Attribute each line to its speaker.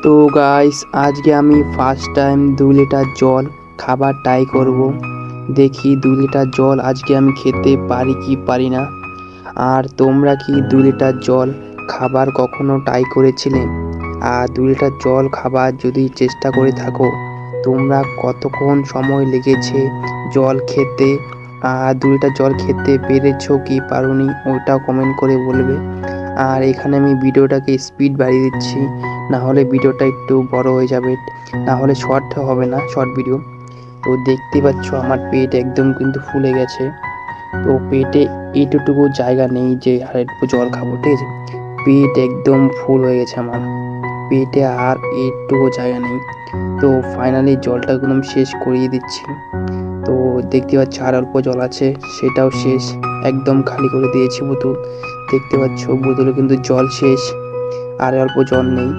Speaker 1: তো গাইস আজকে আমি ফার্স্ট টাইম 2 লিটার জল খাবার ট্রাই করব। দেখি 2 লিটার জল আজকে আমি খেতে পারি কি পারি না। আর তোমরা কি 2 লিটার জল খাবার কখনো ট্রাই করেছিলে? আর 2 লিটার জল খাবার যদি চেষ্টা করে থাকো, তোমরা কতক্ষণ সময় লেগেছে জল খেতে? আর 2 লিটার জল খেতে পেরেছো কি পারোনি ওইটাও কমেন্ট করে বলবে। আর এখানে আমি ভিডিওটাকে স্পিড বাড়িয়ে দিচ্ছি, না হলে ভিডিওটা একটু বড় হয়ে যাবে, না হলে শর্ট হবে না, শর্ট ভিডিও। তো দেখতে পাচ্ছ আমার পেট একদম কিন্তু ফুলে গেছে। তো পেটে এইটুকু জায়গা নেই যে আর একটু জল খাবো, ঠিক আছে? পেট একদম ফুল হয়ে গেছে আমার, পেটে আর এইটুকু জায়গা নেই। তো ফাইনালি জলটা একদম শেষ করিয়ে দিচ্ছি। তো দেখতে পাচ্ছ আর অল্প জল আছে, সেটাও শেষ, একদম খালি করে দিয়েছি বোতল। দেখতে পাচ্ছ বোতলে কিন্তু জল শেষ, আর অল্প জল নেই।